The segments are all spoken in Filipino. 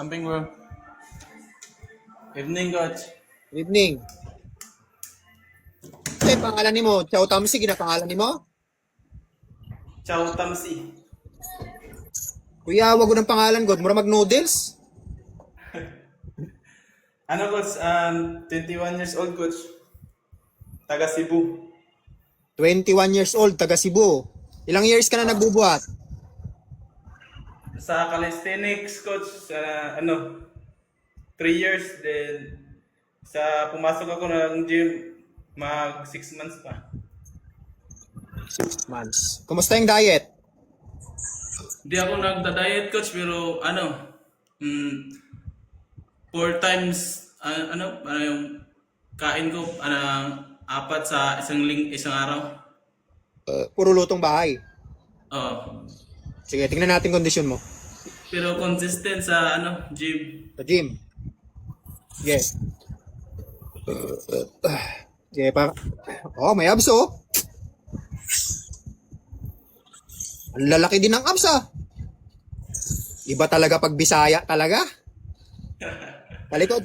Amping bro. Evening coach. Evening. Ay, pangalan ni mo, Chow Tamsi, ginapangalan ni mo? Chow Tamsi. Kuya, wag ko ng pangalan, God. Mura mag-noodles. Ano coach? 21 years old coach. Taga Cebu. 21 years old, taga Cebu. Ilang years ka na nagbubuhat? Sa calisthenics coach, 3 years. Then sa pumasok ako ng gym, mag 6 months pa. 6 months. Kumusta yung diet? Hindi ako nagda-diet coach pero 4 times yung kain ko 4 sa isang araw. Puro lutong bahay. Oo. Sige, tingnan natin kondisyon mo. Pero consistent sa gym. Sa gym. Sige. Sige, pa. Oh, may abs, oh. Ang lalaki din ng abs, ah. Iba talaga pag Bisaya talaga. Talikod.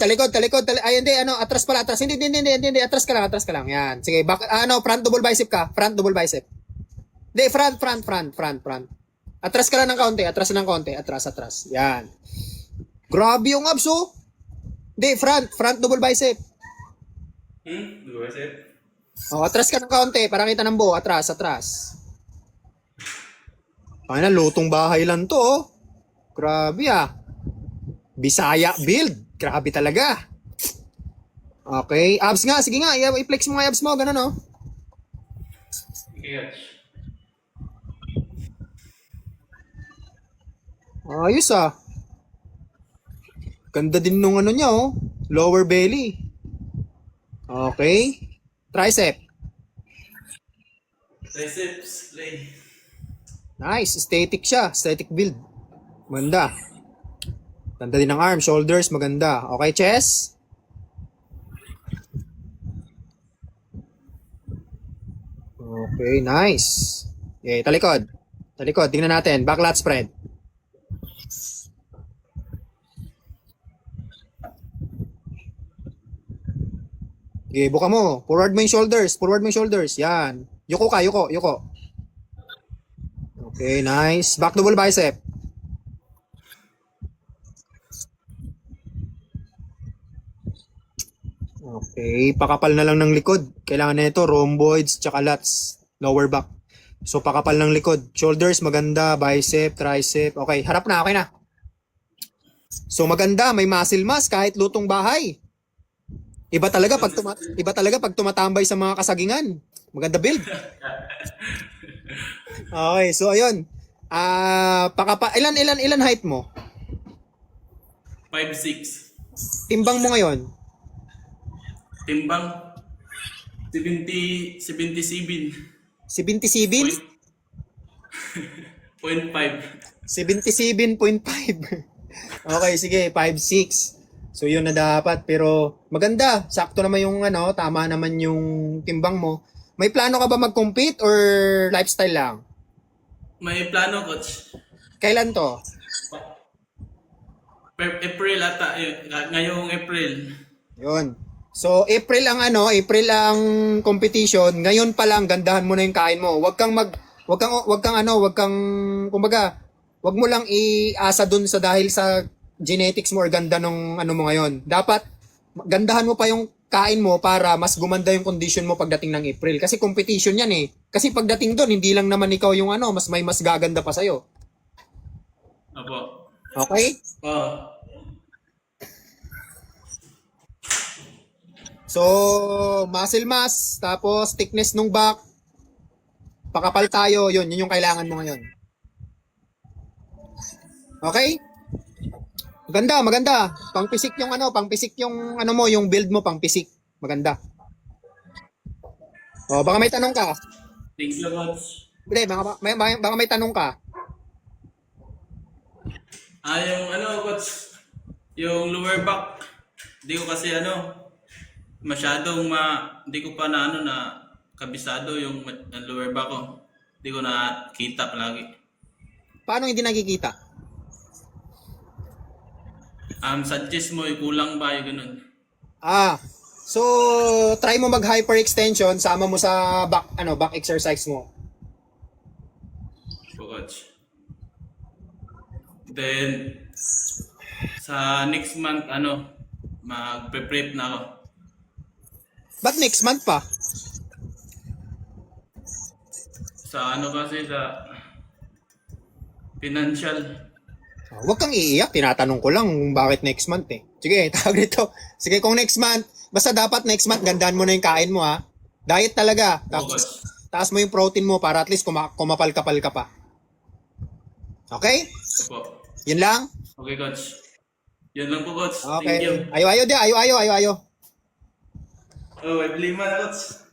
Ay, hindi, atras pala, atras. Hindi, atras ka lang. Yan. Sige, front double bicep ka. Front double bicep. Hindi, front. Atras ka lang ng kaunti, atras. Yan. Grabe yung abs, oh. Hindi, front double bicep. Double bicep. Oh, atras ka ng kaunti para kita ng buo. Atras. Ay na, lutong bahay lang to, oh. Grabe, ah. Bisaya build. Grabe talaga. Okay. Abs nga. Sige nga. I-flex mo nga abs mo. Ganun, oh. Okay. Ayos, ah. Ganda din nung niya, oh. Lower belly. Okay. Tricep. Triceps, play. Nice. Aesthetic siya. Aesthetic build. Maganda. Ganda din ng arm. Shoulders. Maganda. Okay, chest. Okay, nice. Okay, talikod. Tingnan natin. Back lat spread. Okay, buka mo. Forward mo yung shoulders. Yan. Yuko ka, yuko. Okay, nice. Back double bicep. Okay, pakapal na lang ng likod. Kailangan na ito, rhomboids, tsaka lats, lower back. So, pakapal ng likod. Shoulders, maganda. Bicep, tricep. Okay, harap na, okay na. So, maganda. May muscle mass kahit lutong bahay. Iba talaga pag tumatambay sa mga kasagingan. Maganda build. Okay, so ayun. Ilan height mo? 5'6". Timbang mo ngayon? Timbang 77. 77? 0.5. 77.5. Okay, sige, 5'6". So yun na dapat, pero maganda. Sakto naman yung tama naman yung timbang mo. May plano ka ba mag-compete or lifestyle lang? May plano coach. Kailan to? April ata, ngayong April. Yun. So April ang competition. Ngayon pa lang gandahan mo na yung kain mo. Wag kang kumbaga, wag mo lang iasa dun sa dahil sa genetics mo or ganda nung mo ngayon. Dapat gandahan mo pa yung kain mo para mas gumanda yung condition mo pagdating ng April. Kasi competition yan, eh. Kasi pagdating doon, hindi lang naman ikaw yung mas gaganda pa sa'yo. Opo. Okay? So, muscle mass, tapos thickness nung back, pakapal tayo, yun yung kailangan mo ngayon. Okay? Maganda. Pang-pisik yung yung build mo, pang-pisik. Maganda. Oh, baka may tanong ka. Thank you coach. Hindi, baka may tanong ka. Yung coach, yung lower back, di ko kasi masyadong di ko pa na kabisado yung lower back ko. Di ko na kita palagi. Paano hindi nakikita? Suggest mo, kulang ba yung ganun? So try mo mag hyperextension, sama mo sa back exercise mo. Po, coach. Then, sa next month, mag-prep na ako. Ba't next month pa? Sa kasi, sa financial. Huwag kang iiyak, tinatanong ko lang kung bakit next month eh. Sige, tawag dito. Sige, kung next month, basta dapat next month, gandaan mo na yung kain mo ha. Diet talaga. Tapos, taas mo yung protein mo para at least kumapal-kapal ka pa. Okay? Opo. Yun lang? Okay, coach. Yan lang po, coach. Okay. Thank you. Ayo-ayo di, ayo-ayo. Oh, may lima na, coach.